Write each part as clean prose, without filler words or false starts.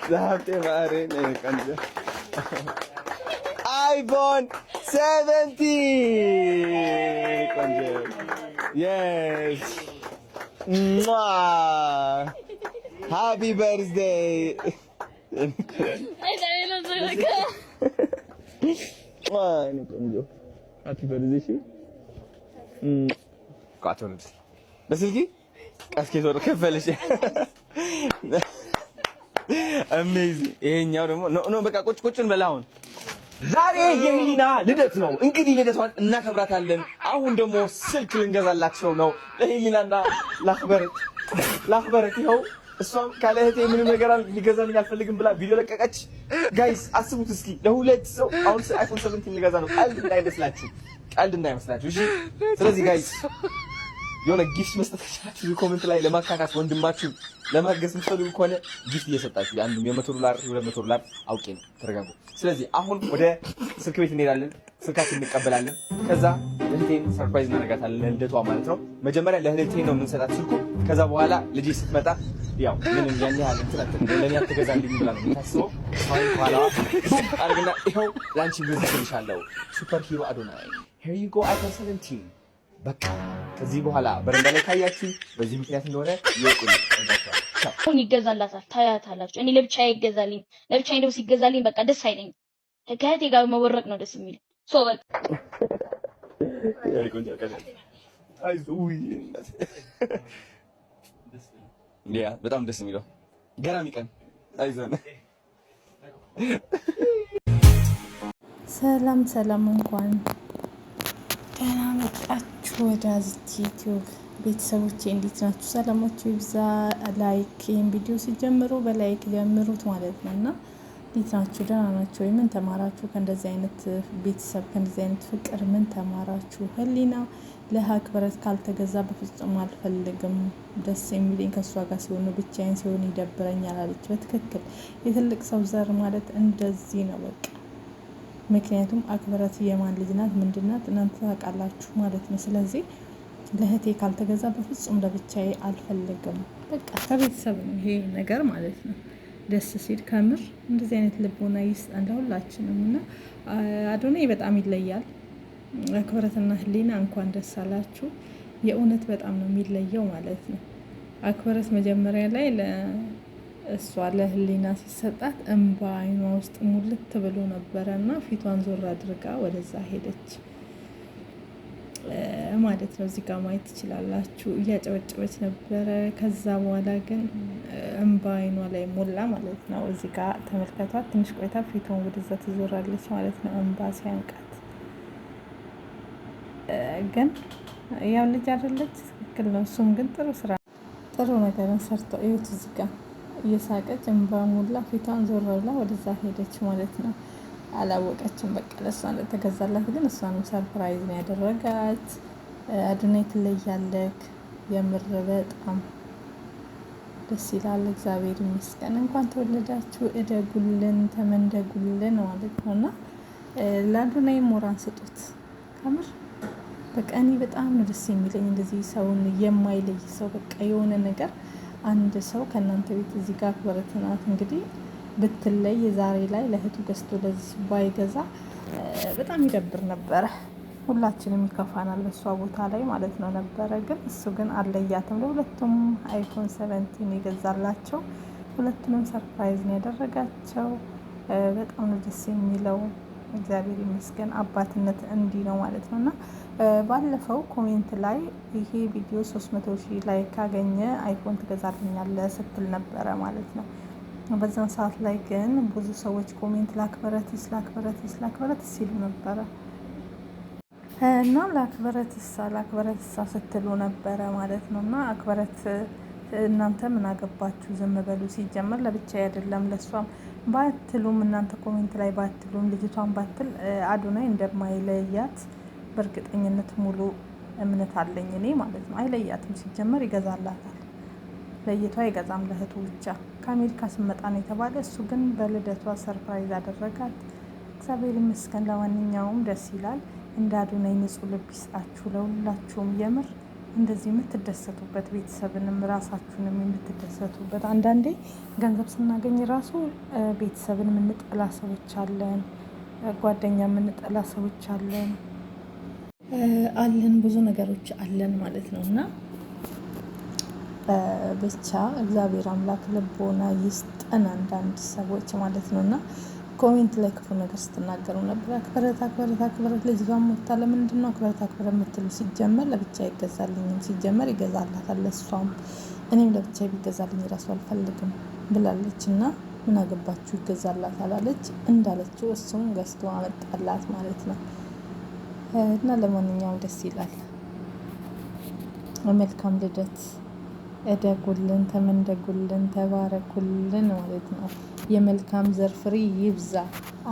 ዛፍቴ ማሬ ነው ቀንጆ አይፎን 17 ቆንጆ yes ሃፒ በርዝዴይ ቆንጆ ሃፒ በርዝዴይ ቃቶልስ በስልኪ ቀስኬቶ ከፈለሽ አሜዚንግ ይሄኛው ደግሞ ኖ በቃ ቁጭን በላውን ዛሬ የህሊና ልደት ነው። እንግዲህ ልደቷን እናከብራታለን። አሁን ደግሞ ስልክ ልንገዛላቸው ነው ለህሊናና ላክበረት ይኸው እሷም ካለ እህቴ ምንም ነገር ሊገዛልኝ አልፈልግም ብላ ቪዲዮ ለቀቀች። ጋይስ አስቡት እስኪ ለሁለት ሰው አሁን አይፎን 17 ሊገዛ ነው። ቀልድ እንዳይመስላችሁ እሺ። ስለዚህ ጋይስ የሆነ ጊፍት መስጠት ከቻላችሁ ኮሜንት ላይ ለማካካስ ወንድማችሁ ለማገዝ የምትፈልጉ ከሆነ ጊፍት እየሰጣችሁ አንዱ $100 $200 አውቄ ነው። ተረጋጉ። ስለዚህ አሁን ወደ ስልክ ቤት እንሄዳለን፣ ስልካችን እንቀበላለን። ከዛ ለእህቴን ሰርፕራይዝ እናደርጋታለን ለልደቷ ማለት ነው። መጀመሪያ ለእህቴ ነው የምንሰጣት ስልኩ። ከዛ በኋላ ልጅ ስትመጣ ያው ምንም ያን ያህል ለእኔ አትገዛልኝ ብላ ነው የምታስበው። አሁን በኋላ አድርግና ይኸው ላንቺ ገዝቼልሻለሁ ሱፐር ሂሮ አዶናይ here you go iPhone 17 በቃ ከዚህ በኋላ በረንዳ ላይ ካያችሁ በዚህ ምክንያት እንደሆነ ይወቁልኝ። አሁን ይገዛላታል ታያታላችሁ። እኔ ለብቻዬ ይገዛልኝ ለብቻዬ እንደው ሲገዛልኝ በቃ ደስ አይለኝም። ከእህቴ ጋር መወረቅ ነው ደስ የሚል ሶ በቃ በጣም ደስ የሚለው ገራሚ ቀን አይዞን። ሰላም እንኳን ደህና መጣችሁ ወደ አዚቲ ዩቲዩብ ቤተሰቦቼ፣ እንዴት ናችሁ? ሰላማችሁ ይብዛ። ላይክ ይሄን ቪዲዮ ሲጀምሩ በላይክ ጀምሩት ማለት ነውና እንዴት ናችሁ? ደህና ናችሁ ወይ? ምን ተማራችሁ ከእንደዚህ አይነት ቤተሰብ ከእንደዚህ አይነት ፍቅር ምን ተማራችሁ? ህሊና ለሀክብረት ካልተገዛ በፍጹም አልፈልግም፣ ደስ የሚለኝ ከሷ ጋር ሲሆን ብቻዬን ሲሆን ይደብረኛል አለች። በትክክል የትልቅ ሰው ዘር ማለት እንደዚህ ነው በቃ። ምክንያቱም አክብረት የማን ልጅ ናት ምንድናት እናንተ ታውቃላችሁ ማለት ነው። ስለዚህ ለእህቴ ካልተገዛ በፍጹም ለብቻዬ አልፈልግም። በቃ ከቤተሰብ ነው ይሄ ነገር ማለት ነው። ደስ ሲል ከምር እንደዚህ አይነት ልቦና ይስጠን ለሁላችንም። እና አዶናይ በጣም ይለያል። አክብረትና ህሊና እንኳን ደስ አላችሁ። የእውነት በጣም ነው የሚለየው ማለት ነው። አክብረት መጀመሪያ ላይ እሷ ለህሊና ሲሰጣት እንባ አይኗ ውስጥ ሙልት ብሎ ነበረና ፊቷን ዞር አድርጋ ወደዛ ሄደች ማለት ነው። እዚህ ጋር ማየት ትችላላችሁ። እያጨበጨበች ነበረ። ከዛ በኋላ ግን እንባ አይኗ ላይ ሞላ ማለት ነው። እዚህ ጋር ተመልከቷት። ትንሽ ቆይታ ፊቷን ወደዛ ትዞራለች ማለት ነው። እንባ ሲያንቃት ግን ያው ልጅ አይደለች፣ ትክክል ነው። እሱም ግን ጥሩ ነገርን ሰርተው እዩት። እዚህ ጋር እየሳቀች እንባ ሞላ ፊቷን ዞር ብላ ወደዛ ሄደች ማለት ነው። አላወቀችም በቃ ለእሷ እንደተገዛላት። ግን እሷንም ሰርፕራይዝ ነው ያደረጋት። አዶናይ ትለያለክ፣ የምር በጣም ደስ ይላል። እግዚአብሔር ይመስገን። እንኳን ተወለዳችሁ፣ እደጉልን፣ ተመንደጉልን ማለት ነው። እና ለአዶናይ ሞራን ስጡት ከምር በቃ። እኔ በጣም ነው ደስ የሚለኝ እንደዚህ ሰውን የማይለይ ሰው በቃ የሆነ ነገር አንድ ሰው ከእናንተ ቤት እዚህ ጋር አክብረት ናት እንግዲህ ብትለይ ዛሬ ላይ ለእህቱ ገዝቶ ለዚህ ባይገዛ በጣም ይደብር ነበረ። ሁላችንም ይከፋናል በሷ ቦታ ላይ ማለት ነው ነበረ። ግን እሱ ግን አለያትም። ለሁለቱም አይፎን 17 የገዛላቸው፣ ሁለቱንም ሰርፕራይዝ ነው ያደረጋቸው። በጣም ነው ደስ የሚለው። እግዚአብሔር ይመስገን። አባትነት እንዲህ ነው ማለት ነውና ባለፈው ኮሜንት ላይ ይሄ ቪዲዮ 300,000 ላይ ካገኘ አይፎን ትገዛልኛለህ ስትል ነበረ ማለት ነው። በዛን ሰዓት ላይ ግን ብዙ ሰዎች ኮሜንት ላክበረትስ ሲሉ ነበረ እና ላክበረትሳ ስትሉ ነበረ ማለት ነው። እና አክበረት እናንተ ምን አገባችሁ? ዝም በሉ። ሲጀመር ለብቻ አይደለም ለሷም ባትሉም እናንተ ኮሜንት ላይ ባትሉም ልጅቷን ባትል አዶናይ እንደማይለያት በእርግጠኝነት ሙሉ እምነት አለኝ እኔ ማለት ነው። አይለያትም። ሲጀመር ይገዛላታል። ለይቷ አይገዛም፣ ለእህቱ ብቻ። ከአሜሪካ ስመጣ ነው የተባለ። እሱ ግን በልደቷ ሰርፕራይዝ አደረጋት። እግዚአብሔር ይመስገን። ለማንኛውም ደስ ይላል። እንደ አዶናይ ንጹህ ልብ ይስጣችሁ ለሁላችሁም። የምር እንደዚህ የምትደሰቱበት ቤተሰብንም ራሳችሁንም የምትደሰቱበት። አንዳንዴ ገንዘብ ስናገኝ ራሱ ቤተሰብን የምንጠላ ሰዎች አለን፣ ጓደኛ የምንጠላ ሰዎች አለን ብዙ ነገሮች አለን ማለት ነው። እና ብቻ እግዚአብሔር አምላክ ልቦና ይስጠን አንዳንድ ሰዎች ማለት ነው። እና ኮሜንት ላይ ክፉ ነገር ስትናገሩ ነበር። አክብረት ልጅ ጋር ሞታ ለምንድን ነው አክብረት የምትሉ? ሲጀመር ለብቻ ይገዛልኝም፣ ሲጀመር ይገዛላታል እሷም። እኔም ለብቻ ቢገዛልኝ ራሱ አልፈልግም ብላለች። እና ምን አገባችሁ ይገዛላታል አለች። እንዳለችው እሱም ገዝቶ አመጣላት ማለት ነው። እና ለማንኛውም ደስ ይላል። መልካም ልደት፣ እደጉልን፣ ተመንደጉልን፣ ተባረኩልን ማለት ነው። የመልካም ዘር ፍሬ ይብዛ፣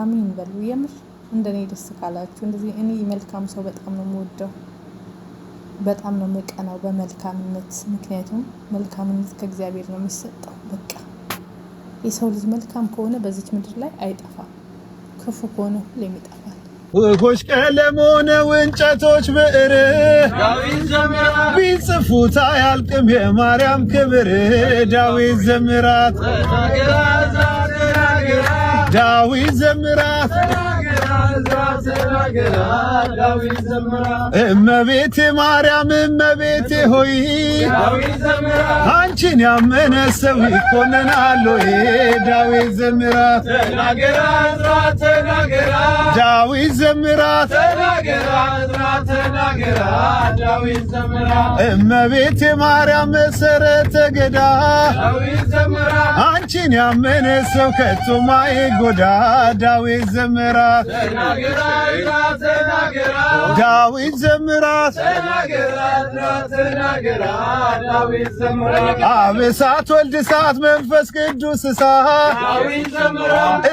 አሚን በሉ። የምር እንደኔ ደስ ካላችሁ እንደዚህ። እኔ መልካም ሰው በጣም ነው የምወደው፣ በጣም ነው የምቀናው በመልካምነት። ምክንያቱም መልካምነት ከእግዚአብሔር ነው የሚሰጠው። በቃ የሰው ልጅ መልካም ከሆነ በዚች ምድር ላይ አይጠፋም፣ ክፉ ከሆነ ሁሌም ይጠፋል። ወፎች ቀለም ሆነው እንጨቶች ብዕር ቢጽፉት አያልቅም የማርያም ክብር። ዳዊት ዘምራት ዳዊት ዘምራት እመቤቴ ማርያም እመቤቴ ሆይ አንቺን ያመነ ሰው ይኮነናል ወይ? ዳዊት ዘምራት ዳዊት ዘምራት እመቤቴ ማርያም መሰረተ ገዳም አንቺን ያመነ ሰው ከቶም አይጎዳ። ዳዊት ዘምራት ዳዊት ዘምራት አብ እሳት ወልድ እሳት መንፈስ ቅዱስ እሳት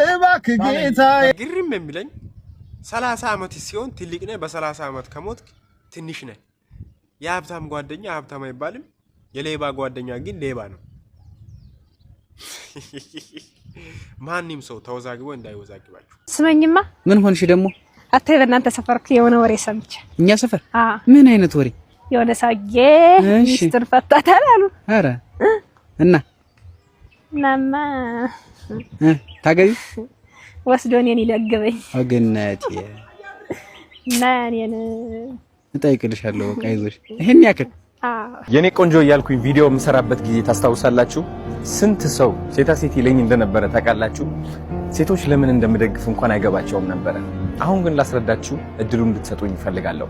እባክህ ጌታ። ግርም የሚለኝ 30 ዓመት ሲሆን ትልቅ ነህ፣ በ30 ዓመት ከሞት ትንሽ ነህ። የሀብታም ጓደኛ ሀብታም አይባልም፣ የሌባ ጓደኛ ግን ሌባ ነው። ማንም ሰው ተወዛግቦ እንዳይወዛግባችሁ። ስመኝማ ምን ሆንሽ ደግሞ? አታይ በእናንተ ሰፈር የሆነ ወሬ ሰምቼ። እኛ ሰፈር? ምን አይነት ወሬ? የሆነ ሰውዬ ሚስቱን ፈታታል አሉ። ኧረ እናማ ታገቢ ወስዶ እኔን ይለግበኝ አገናት እና እኔን እጠይቅልሻለሁ። በቃ ይዞሽ ይሄን ያክል የኔ ቆንጆ እያልኩኝ ቪዲዮ የምሰራበት ጊዜ ታስታውሳላችሁ? ስንት ሰው ሴታ ሴት ይለኝ እንደነበረ ታውቃላችሁ? ሴቶች ለምን እንደምደግፍ እንኳን አይገባቸውም ነበረ። አሁን ግን ላስረዳችሁ እድሉን እንድትሰጡኝ እፈልጋለሁ።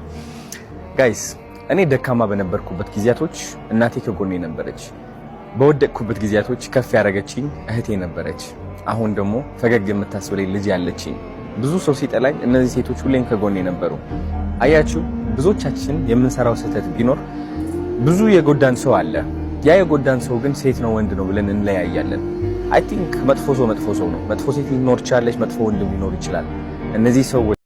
ጋይስ እኔ ደካማ በነበርኩበት ጊዜያቶች እናቴ ከጎኔ ነበረች። በወደቅኩበት ጊዜያቶች ከፍ ያደረገችኝ እህቴ ነበረች። አሁን ደግሞ ፈገግ የምታስብለኝ ልጅ ያለችኝ። ብዙ ሰው ሲጠላኝ እነዚህ ሴቶች ሁሌም ከጎኔ ነበሩ። አያችሁ፣ ብዙዎቻችን የምንሰራው ስህተት ቢኖር ብዙ የጎዳን ሰው አለ። ያ የጎዳን ሰው ግን ሴት ነው ወንድ ነው ብለን እንለያያለን። አይ ቲንክ መጥፎ ሰው ነው። መጥፎ ሴት ሊኖር ይችላል፣ መጥፎ ወንድ ሊኖር ይችላል። እነዚህ ሰዎች